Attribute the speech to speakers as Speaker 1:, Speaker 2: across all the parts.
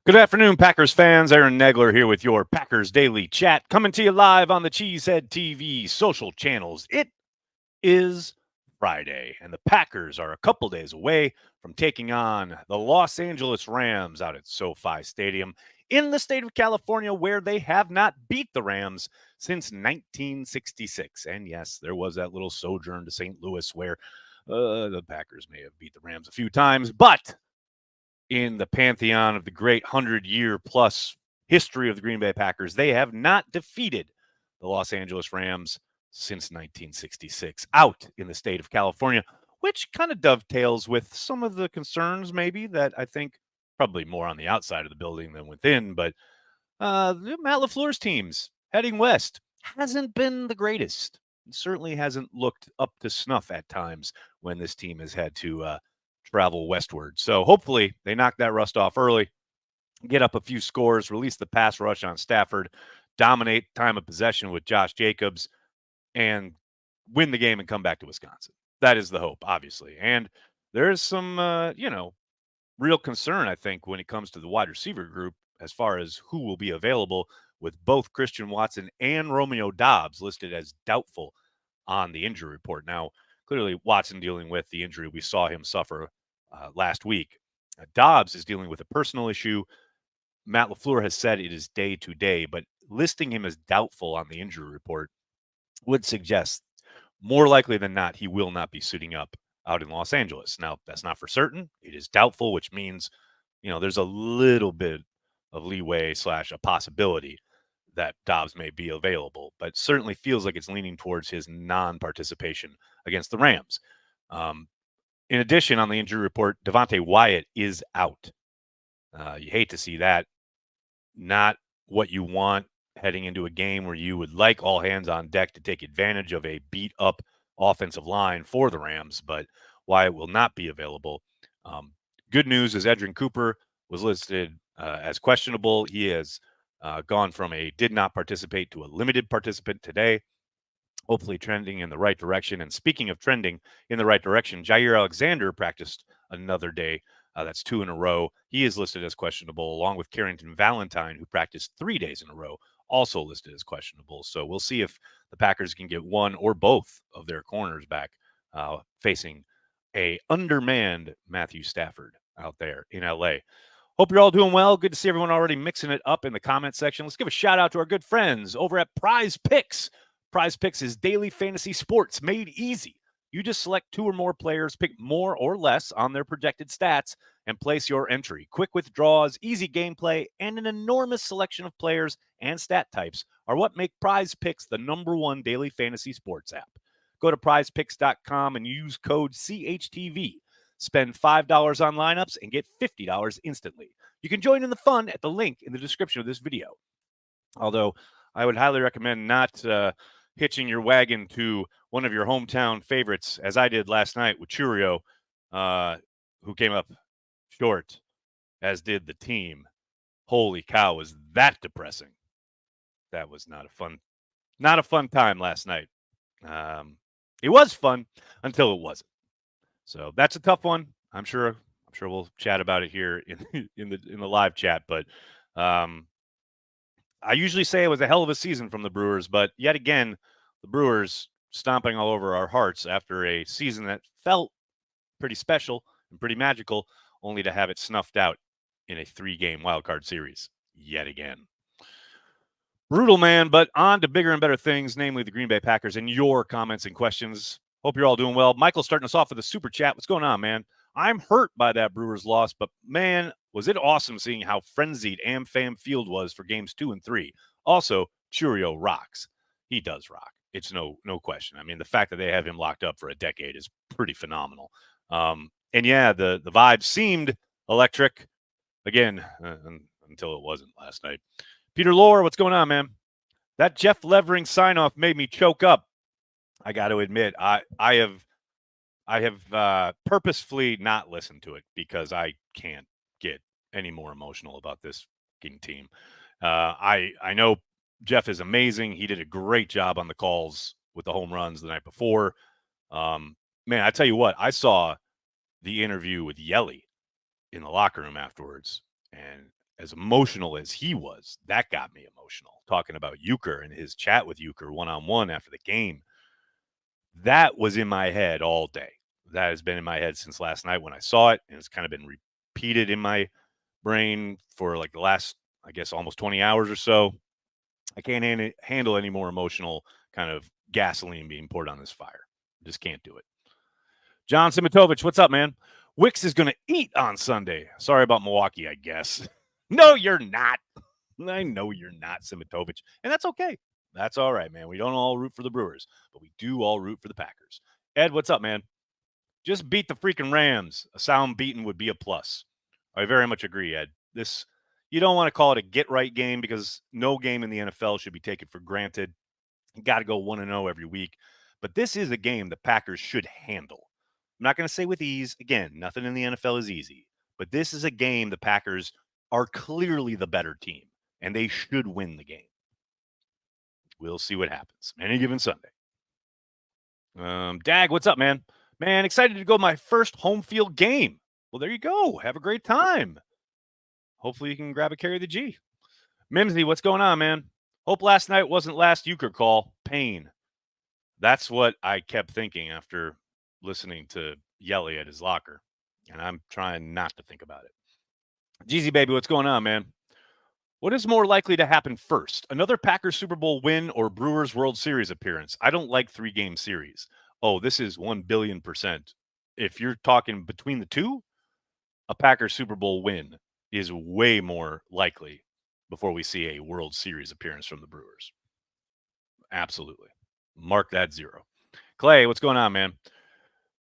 Speaker 1: Good afternoon, Packers fans. Aaron Nagler here with your Packers Daily Chat, coming to you live on the Cheesehead TV social channels. It is Friday, and the Packers are a couple days away from taking on the Los Angeles Rams out at SoFi Stadium in the state of California, where they have not beat the Rams since 1966. And yes, there was that little sojourn to St. Louis where the Packers may have beat the Rams a few times, but in the pantheon of the great 100-year plus history of the Green Bay Packers, they have not defeated the Los Angeles Rams since 1966 out in the state of California, which kind of dovetails with some of the concerns maybe that I think probably more on the outside of the building than within, but Matt LaFleur's teams heading west hasn't been the greatest. It certainly hasn't looked up to snuff at times when this team has had to travel westward. So hopefully they knock that rust off early, get up a few scores, release the pass rush on Stafford, dominate time of possession with Josh Jacobs, and win the game and come back to Wisconsin. That is the hope, obviously. And there's some, real concern, I think, when it comes to the wide receiver group as far as who will be available, with both Christian Watson and Romeo Doubs listed as doubtful on the injury report. Now, clearly, Watson dealing with the injury we saw him suffer last week. Doubs is dealing with a personal issue. Matt LaFleur has said it is day to day, but listing him as doubtful on the injury report would suggest more likely than not he will not be suiting up out in Los Angeles. Now, that's not for certain. It is doubtful, which means, there's a little bit of leeway / a possibility that Dobbs may be available, but certainly feels like it's leaning towards his non-participation against the Rams. In addition, on the injury report, Devontae Wyatt is out. You hate to see that. Not what you want heading into a game where you would like all hands on deck to take advantage of a beat-up offensive line for the Rams, but Wyatt will not be available. Good news is Edrin Cooper was listed as questionable. He has gone from a did not participate to a limited participant today, hopefully trending in the right direction. And speaking of trending in the right direction, Jair Alexander practiced another day. That's 2 in a row. He is listed as questionable, along with Carrington Valentine, who practiced 3 days in a row, also listed as questionable. So we'll see if the Packers can get one or both of their corners back facing a undermanned Matthew Stafford out there in LA. Hope you're all doing well. Good to see everyone already mixing it up in the comment section. Let's give a shout out to our good friends over at Prize Picks. Prize Picks is daily fantasy sports made easy. You just select 2 or more players, pick more or less on their projected stats, and place your entry. Quick withdrawals, easy gameplay, and an enormous selection of players and stat types are what make Prize Picks the #1 daily fantasy sports app. Go to prizepicks.com and use code CHTV. Spend $5 on lineups and get $50 instantly. You can join in the fun at the link in the description of this video. Although I would highly recommend not hitching your wagon to one of your hometown favorites, as I did last night with Churio, who came up short, as did the team. Holy cow, was that depressing? That was not a fun time last night. It was fun until it wasn't. So that's a tough one. I'm sure we'll chat about it here in the live chat. But I usually say it was a hell of a season from the Brewers, but yet again, the Brewers stomping all over our hearts after a season that felt pretty special and pretty magical, only to have it snuffed out in a 3-game wildcard series yet again. Brutal, man, but on to bigger and better things, namely the Green Bay Packers, and your comments and questions. Hope you're all doing well. Michael's starting us off with a super chat. What's going on, man? I'm hurt by that Brewers loss, but man, was it awesome seeing how frenzied AmFam Field was for games 2 and 3. Also, Churio rocks. He does rock. It's no question. I mean, the fact that they have him locked up for a decade is pretty phenomenal. And yeah, the vibe seemed electric again until it wasn't last night. Peter Lohr, what's going on, man? That Jeff Levering sign-off made me choke up. I got to admit, I have purposefully not listened to it because I can't get any more emotional about this team. I know Jeff is amazing. He did a great job on the calls with the home runs the night before. Man, I tell you what, I saw the interview with Yelly in the locker room afterwards, and as emotional as he was, that got me emotional. Talking about Euchre and his chat with Euchre one-on-one after the game, that was in my head all day. That has been in my head since last night when I saw it, and it's kind of been repeated in my brain for like the last, I guess, almost 20 hours or so. I can't handle any more emotional kind of gasoline being poured on this fire. Just can't do it. John Simitovich, what's up, man? Wicks is going to eat on Sunday. Sorry about Milwaukee, I guess. No, you're not. I know you're not, Simitovich. And that's okay. That's all right, man. We don't all root for the Brewers, but we do all root for the Packers. Ed, what's up, man? Just beat the freaking Rams. A sound beaten would be a plus. I very much agree, Ed. This, you don't want to call it a get-right game because no game in the NFL should be taken for granted. You got to go 1-0 every week. But this is a game the Packers should handle. I'm not going to say with ease. Again, nothing in the NFL is easy. But this is a game the Packers are clearly the better team, and they should win the game. We'll see what happens. Any given Sunday. Dag, what's up, man? Man, excited to go my first home field game. Well, there you go. Have a great time. Hopefully you can grab a carry of the G. Mimsy, what's going on, man? Hope last night wasn't last Euchre call. Pain. That's what I kept thinking after listening to Yelly at his locker. And I'm trying not to think about it. Jeezy, baby, what's going on, man? What is more likely to happen first? Another Packers Super Bowl win or Brewers World Series appearance? I don't like 3-game series. Oh, this is 1,000,000,000%. If you're talking between the two, a Packers Super Bowl win is way more likely before we see a World Series appearance from the Brewers. Absolutely. Mark that 0. Clay, what's going on, man?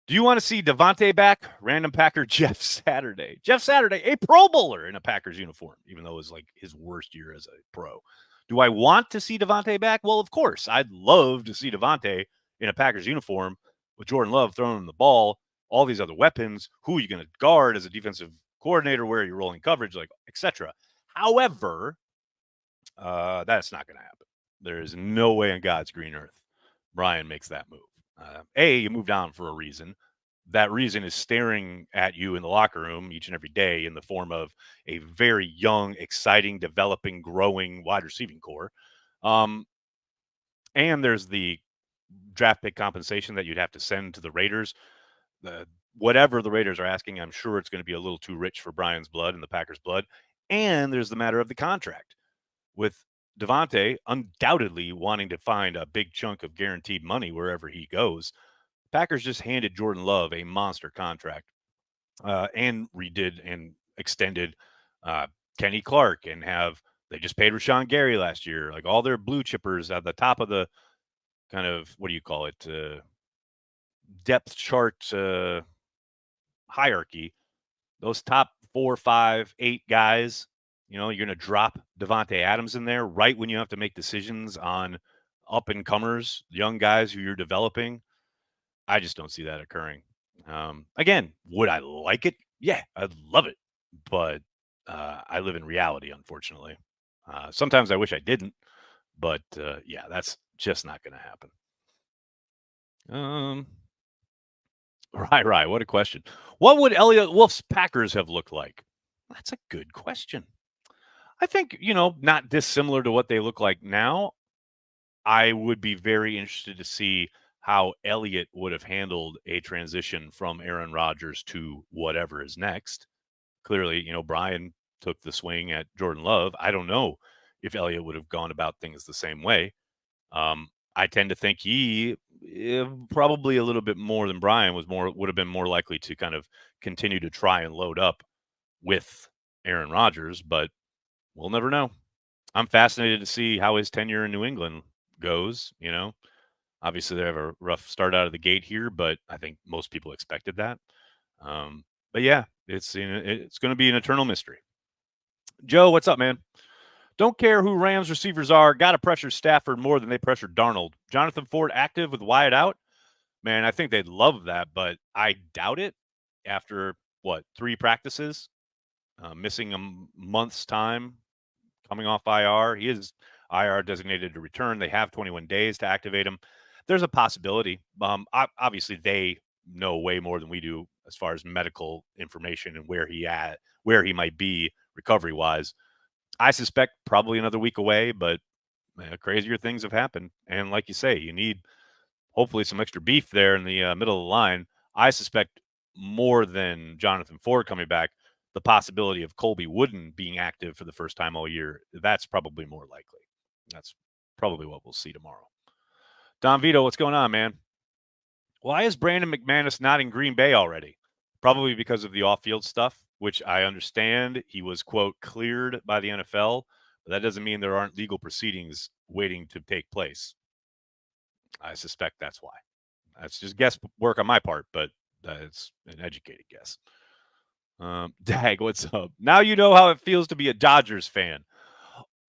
Speaker 1: Do you want to see Devontae back? Random Packer Jeff Saturday. Jeff Saturday, a Pro Bowler in a Packers uniform, even though it was like his worst year as a pro. Do I want to see Devontae back? Well, of course. I'd love to see Devontae in a Packers uniform with Jordan Love throwing him the ball, all these other weapons. Who are you going to guard as a defensive coordinator? Where are you rolling coverage? Like, etc. However, that's not going to happen. There is no way on God's green earth Brian makes that move. You moved on for a reason. That reason is staring at you in the locker room each and every day in the form of a very young, exciting, developing, growing wide receiving core. And there's the draft pick compensation that you'd have to send to the Raiders. Whatever the Raiders are asking, I'm sure it's going to be a little too rich for Brian's blood and the Packers' blood. And there's the matter of the contract. With Devontae undoubtedly wanting to find a big chunk of guaranteed money wherever he goes, Packers just handed Jordan Love a monster contract and redid and extended Kenny Clark, and they just paid Rashawn Gary last year. Like all their blue chippers at the top of the kind of, what do you call it, depth chart hierarchy. Those top 4, 5, 8 guys, you're going to drop Devontae Adams in there right when you have to make decisions on up-and-comers, young guys who you're developing. I just don't see that occurring. Again, would I like it? Yeah, I'd love it. But I live in reality, unfortunately. Sometimes I wish I didn't. But, yeah, that's just not going to happen. Right. What a question. What would Elliott Wolf's Packers have looked like? That's a good question. I think, not dissimilar to what they look like now. I would be very interested to see how Elliott would have handled a transition from Aaron Rodgers to whatever is next. Clearly, Brian took the swing at Jordan Love. I don't know if Elliott would have gone about things the same way. I tend to think he probably a little bit more than Brian would have been more likely to kind of continue to try and load up with Aaron Rodgers, but we'll never know. I'm fascinated to see how his tenure in New England goes. Obviously they have a rough start out of the gate here, but I think most people expected that. But yeah, it's going to be an eternal mystery. Joe, what's up, man? Don't care who Rams receivers are. Got to pressure Stafford more than they pressured Darnold. Jonathan Ford active with Wyatt out. Man, I think they'd love that, but I doubt it after, 3 practices, missing a month's time, coming off IR. He is IR designated to return. They have 21 days to activate him. There's a possibility. Obviously, they know way more than we do as far as medical information and where he might be recovery-wise. I suspect probably another week away, but crazier things have happened. And like you say, you need hopefully some extra beef there in the middle of the line. I suspect more than Jonathan Ford coming back, the possibility of Colby Wooden being active for the first time all year, that's probably more likely. That's probably what we'll see tomorrow. Don Vito, what's going on, man? Why is Brandon McManus not in Green Bay already? Probably because of the off-field stuff, which I understand. He was, quote, cleared by the NFL, but that doesn't mean there aren't legal proceedings waiting to take place. I suspect that's why. That's just guesswork on my part, but it's an educated guess. Dag, what's up? Now you know how it feels to be a Dodgers fan.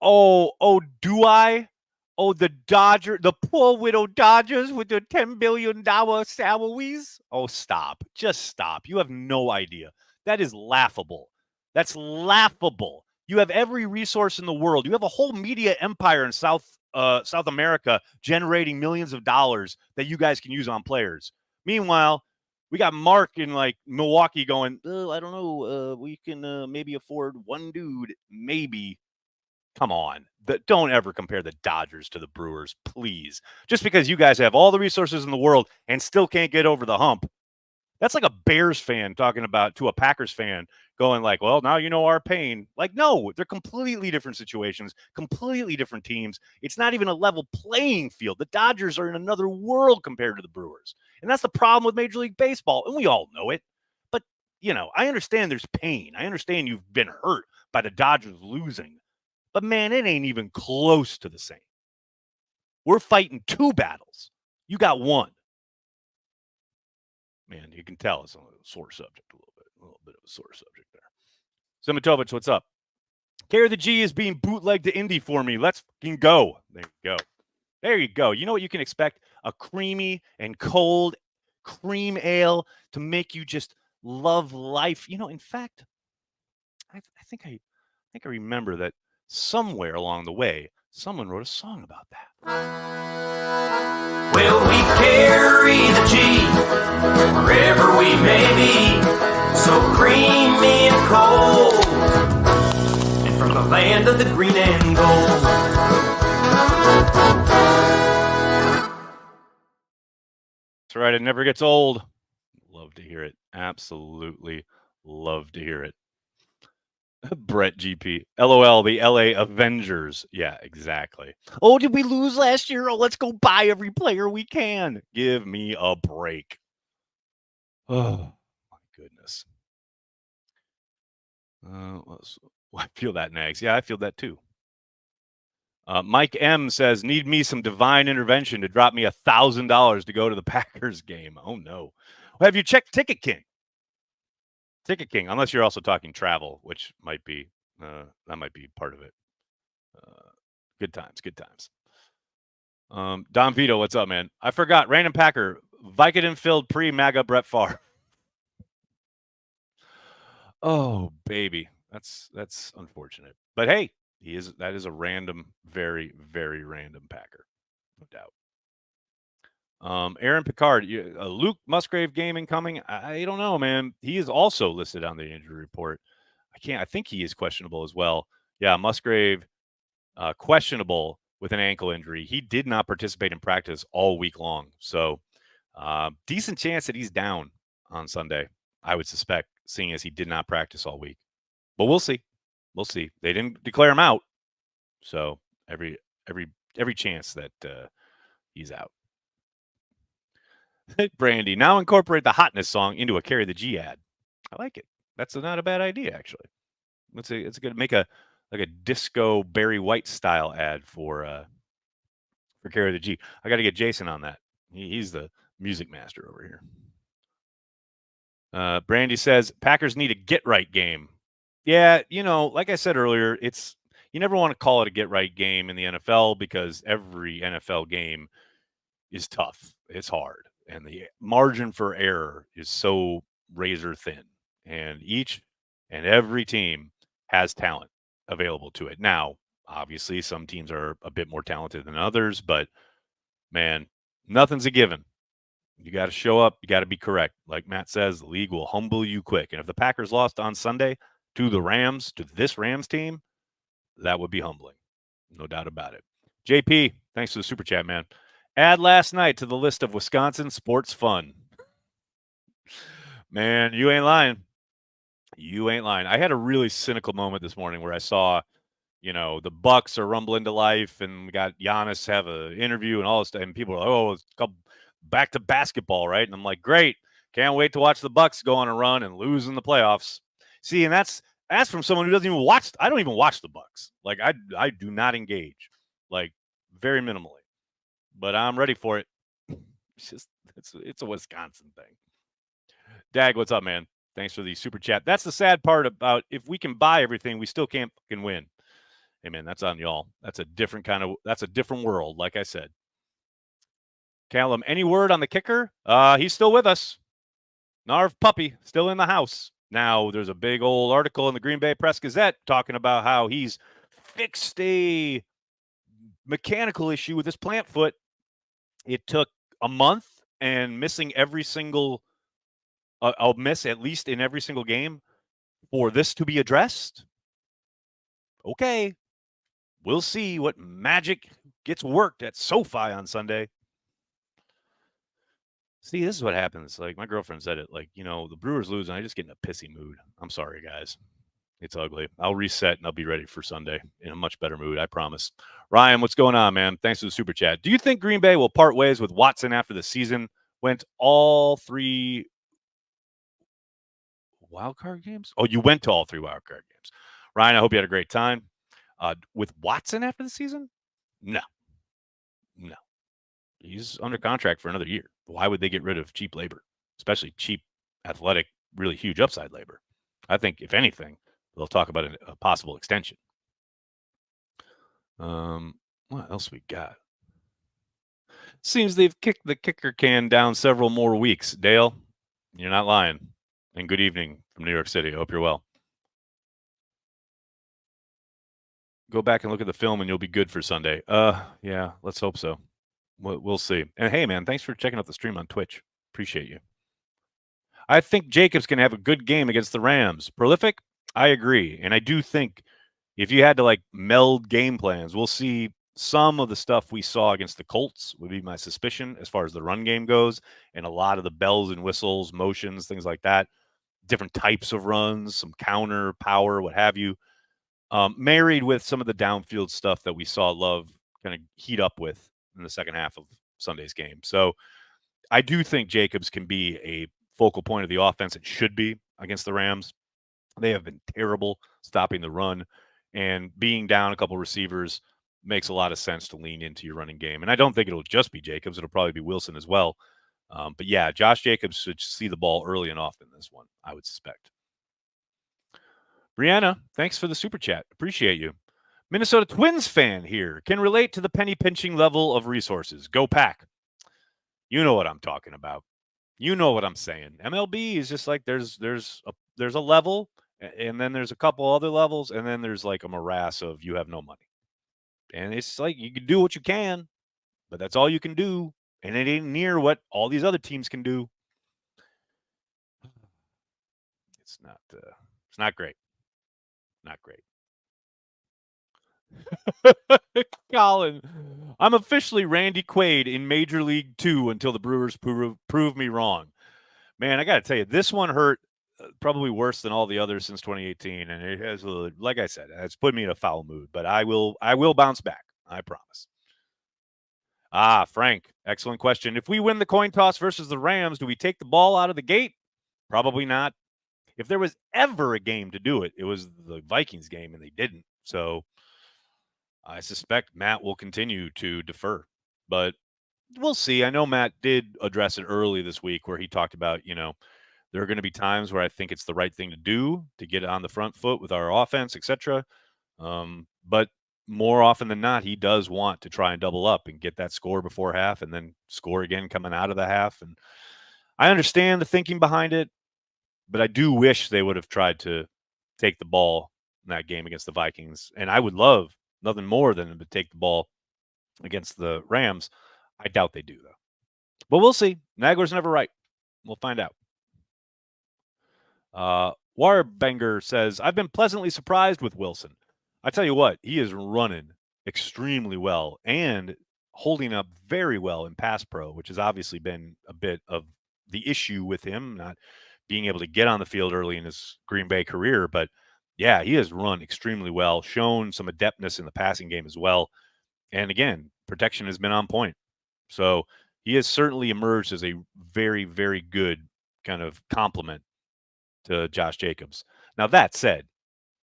Speaker 1: Oh, do I? Oh, the poor widow Dodgers with their $10 billion salaries. Oh, stop. Just stop. You have no idea. That is laughable. That's laughable. You have every resource in the world. You have a whole media empire in South America generating millions of dollars that you guys can use on players. Meanwhile, we got Mark in like Milwaukee going, I don't know. We can maybe afford one dude, maybe. Come on. Don't ever compare the Dodgers to the Brewers, please. Just because you guys have all the resources in the world and still can't get over the hump. That's like a Bears fan talking about to a Packers fan going like, well, now you know our pain. Like, no, they're completely different situations, completely different teams. It's not even a level playing field. The Dodgers are in another world compared to the Brewers. And that's the problem with Major League Baseball. And we all know it. But, I understand there's pain. I understand you've been hurt by the Dodgers losing. But, man, it ain't even close to the same. We're fighting two battles. You got one. Man, you can tell it's a sore subject a little bit of a sore subject there. Simitovich, what's up? Carry the G is being bootlegged to Indy for me. Let's fucking go. There you go. There you go. You know what you can expect? A creamy and cold cream ale to make you just love life. In fact, I think I remember that somewhere along the way, someone wrote a song about that.
Speaker 2: Well, we carry the G wherever we may be, so creamy and cold, and from the land of the green and gold.
Speaker 1: That's right, it never gets old. Love to hear it. Absolutely love to hear it. Brett GP. LOL, the LA Avengers. Yeah, exactly. Oh, did we lose last year? Oh, let's go buy every player we can. Give me a break. Oh, my goodness. I feel that, Nags. Yeah, I feel that too. Mike M says, need me some divine intervention to drop me $1,000 to go to the Packers game. Oh, no. Well, have you checked Ticket King? Ticket King, unless you're also talking travel, which might be that might be part of it. Good times. Don Vito, what's up, man? I forgot. Random Packer, Vicodin filled pre-MAGA Brett Favre. Oh, baby, that's unfortunate. But hey, that is a random, very, very random Packer, no doubt. Aaron Picard, Luke Musgrave gaming coming. I don't know, man. He is also listed on the injury report. I think he is questionable as well. Yeah, Musgrave, questionable with an ankle injury. He did not participate in practice all week long. So, decent chance that he's down on Sunday, I would suspect, seeing as he did not practice all week. But we'll see. We'll see. They didn't declare him out. So, every chance that he's out. Brandy, now incorporate the hotness song into a Carry the G ad. I like it. That's not a bad idea, actually. It's going to make a disco Barry White style ad for Carry the G. I got to get Jason on that. He's the music master over here. Brandy says Packers need a get right game. Yeah, like I said earlier, you never want to call it a get right game in the NFL because every NFL game is tough. It's hard. And the margin for error is so razor thin. And each and every team has talent available to it. Now, obviously, some teams are a bit more talented than others, but, man, nothing's a given. You got to show up. You got to be correct. Like Matt says, the league will humble you quick. And if the Packers lost on Sunday to the Rams, to this Rams team, That would be humbling. No doubt about it. JP, thanks for the super chat, man. Add last night to the list of Wisconsin sports fun. Man, you ain't lying. You ain't lying. I had a really cynical moment this morning where I saw, the Bucks are rumbling to life, and we got Giannis have an interview and all this stuff, and people are like, "Oh, it's back to basketball, right?" And I'm like, "Great, can't wait to watch the Bucks go on a run and lose in the playoffs." See, and that's from someone who doesn't even watch. I don't even watch the Bucks. Like I do not engage, like very minimally. But I'm ready for it. It's just it's a Wisconsin thing. Dag, what's up, man? Thanks for the super chat. That's the sad part about if we can buy everything, we still can't fucking win. Hey, man, that's on y'all. That's a different world, like I said. Callum, any word on the kicker? He's still with us. Narv Puppy, still in the house. Now, there's a big old article in the Green Bay Press Gazette talking about how he's fixed a mechanical issue with his plant foot. It took a month and missing every single I'll miss at least in every single game for this to be addressed. Okay. We'll see what magic gets worked at SoFi on Sunday. See, this is what happens. Like, my girlfriend said it. Like, the Brewers lose, and I just get in a pissy mood. I'm sorry, guys. It's ugly. I'll reset, and I'll be ready for Sunday in a much better mood, I promise. Ryan, what's going on, man? Thanks for the super chat. Do you think Green Bay will part ways with Watson after the season went all 3 wildcard games? Oh, you went to all 3 wildcard games. Ryan, I hope you had a great time. With Watson after the season? No. He's under contract for another year. Why would they get rid of cheap labor, especially cheap, athletic, really huge upside labor? I think, if anything, they'll talk about a possible extension. What else we got? Seems they've kicked the kicker can down several more weeks. Dale, you're not lying. And good evening from New York City. I hope you're well. Go back and look at the film, and you'll be good for Sunday. Yeah, let's hope so. We'll see. And hey, man, thanks for checking out the stream on Twitch. Appreciate you. I think Jacobs can have a good game against the Rams. Prolific? I agree. And I do think if you had to meld game plans, we'll see some of the stuff we saw against the Colts would be my suspicion as far as the run game goes, and a lot of the bells and whistles, motions, things like that, different types of runs, some counter, power, what have you, married with some of the downfield stuff that we saw Love kind of heat up with in the second half of Sunday's game. So I do think Jacobs can be a focal point of the offense. It should be against the Rams. They have been terrible stopping the run, and being down a couple receivers makes a lot of sense to lean into your running game. And I don't think it'll just be Jacobs. It'll probably be Wilson as well. But yeah, Josh Jacobs should see the ball early and often this one, I would suspect. Brianna, thanks for the super chat. Appreciate you. Minnesota Twins fan here. Can relate to the penny pinching level of resources. Go Pack. You know what I'm talking about. You know what I'm saying. MLB is just like there's a level, and then there's a couple other levels, and then there's like a morass of you have no money. And it's like you can do what you can, but that's all you can do, and it ain't near what all these other teams can do. It's not great. Not great. Colin, I'm officially Randy Quaid in Major League 2 until the Brewers prove me wrong. Man, I got to tell you, this one hurt probably worse than all the others since 2018, and it has, like I said, it's put me in a foul mood. But I will bounce back. I promise. Frank, excellent question. If we win the coin toss versus the Rams, do we take the ball out of the gate? Probably not. If there was ever a game to do it, it was the Vikings game, and they didn't. So I suspect Matt will continue to defer, but we'll see. I know Matt did address it early this week where he talked about, there are going to be times where I think it's the right thing to do to get on the front foot with our offense, etc. But more often than not, he does want to try and double up and get that score before half and then score again coming out of the half. And I understand the thinking behind it, but I do wish they would have tried to take the ball in that game against the Vikings. And I would love nothing more than to take the ball against the Rams. I doubt they do, though. But we'll see. Nagler's never right. We'll find out. Warbanger says, I've been pleasantly surprised with Wilson. I tell you what, he is running extremely well and holding up very well in pass pro, which has obviously been a bit of the issue with him not being able to get on the field early in his Green Bay career. But yeah, he has run extremely well, shown some adeptness in the passing game as well. And again, protection has been on point. So he has certainly emerged as a very, very good kind of complement to Josh Jacobs. Now, that said,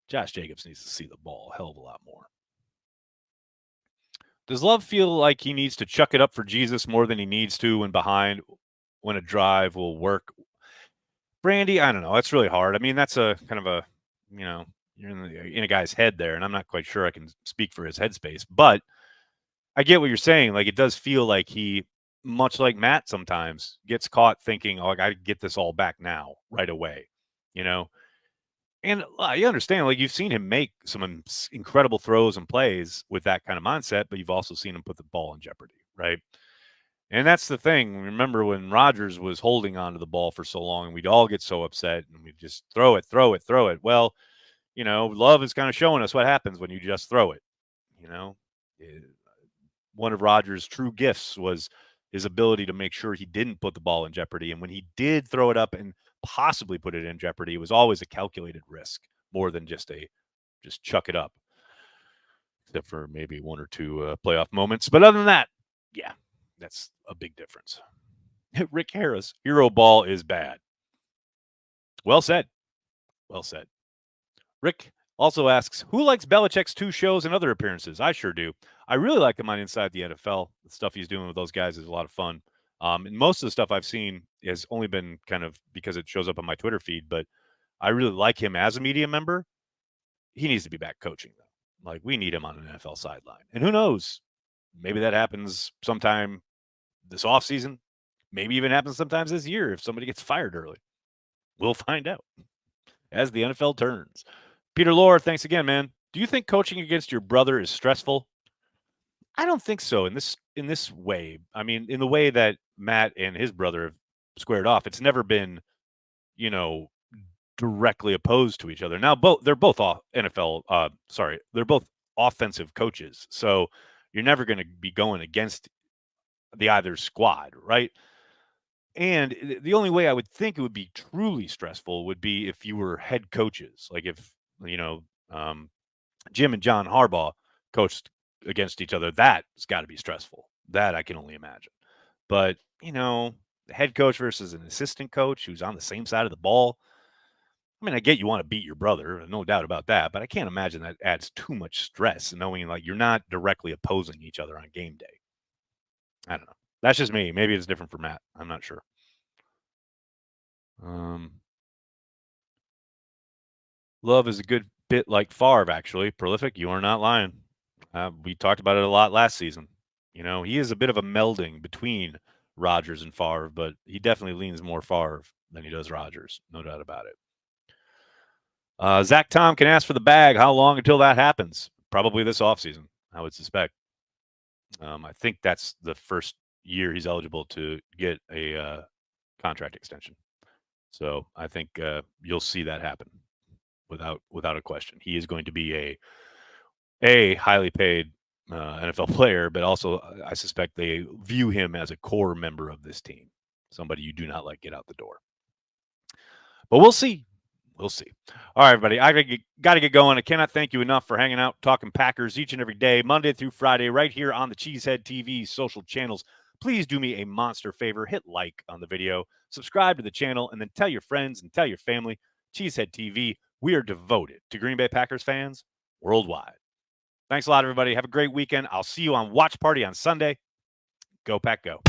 Speaker 1: Josh Jacobs needs to see the ball a hell of a lot more. Does Love feel like he needs to chuck it up for Jesus more than he needs to when behind when a drive will work? Brandy, I don't know. That's really hard. I mean, that's a kind of a, you're in a guy's head there, and I'm not quite sure I can speak for his headspace, but I get what you're saying. Like, it does feel like he, much like Matt sometimes, gets caught thinking, oh, I got to get this all back now, right away, And you understand, like, you've seen him make some incredible throws and plays with that kind of mindset, but you've also seen him put the ball in jeopardy, right? And that's the thing. Remember when Rodgers was holding on to the ball for so long and we'd all get so upset and we'd just throw it. Well, Love is kind of showing us what happens when you just throw it. One of Rodgers' true gifts was his ability to make sure he didn't put the ball in jeopardy. And when he did throw it up and possibly put it in jeopardy, it was always a calculated risk more than just chuck it up, except for maybe one or two playoff moments. But other than that, yeah, that's a big difference. Rick Harris, hero ball is bad. Well said. Well said. Rick also asks, who likes Belichick's 2 shows and other appearances? I sure do. I really like him on Inside the NFL. The stuff he's doing with those guys is a lot of fun. And most of the stuff I've seen has only been kind of because it shows up on my Twitter feed, but I really like him as a media member. He needs to be back coaching, though. Like, we need him on an NFL sideline. And who knows? Maybe that happens sometime this offseason. Maybe even happens sometimes this year if somebody gets fired early. We'll find out as the NFL turns. Peter Lohr, thanks again, man. Do you think coaching against your brother is stressful? I don't think so in this way. I mean, in the way that Matt and his brother have squared off, it's never been, directly opposed to each other. Now, they're both NFL. They're both offensive coaches, so you're never going to be going against the either squad, right? And the only way I would think it would be truly stressful would be if you were head coaches, like if Jim and John Harbaugh coached against each other. That's got to be stressful. That I can only imagine. But the head coach versus an assistant coach who's on the same side of the ball. I mean, I get you want to beat your brother, no doubt about that, but I can't imagine that adds too much stress, knowing like you're not directly opposing each other on game day. I don't know. That's just me. Maybe it's different for Matt. I'm not sure. Love is a good bit like Favre, actually. Prolific, you are not lying. We talked about it a lot last season. He is a bit of a melding between Rodgers and Favre, but he definitely leans more Favre than he does Rodgers. No doubt about it. Zach Tom can ask for the bag. How long until that happens? Probably this offseason, I would suspect. I think that's the first year he's eligible to get a contract extension. So I think you'll see that happen without a question. He is going to be a highly paid NFL player, but also I suspect they view him as a core member of this team, somebody you do not let get out the door. But we'll see. We'll see. All right, everybody. I got to get going. I cannot thank you enough for hanging out, talking Packers each and every day, Monday through Friday, right here on the Cheesehead TV social channels. Please do me a monster favor. Hit like on the video, subscribe to the channel, and then tell your friends and tell your family. Cheesehead TV, we are devoted to Green Bay Packers fans worldwide. Thanks a lot, everybody. Have a great weekend. I'll see you on Watch Party on Sunday. Go Pack, go.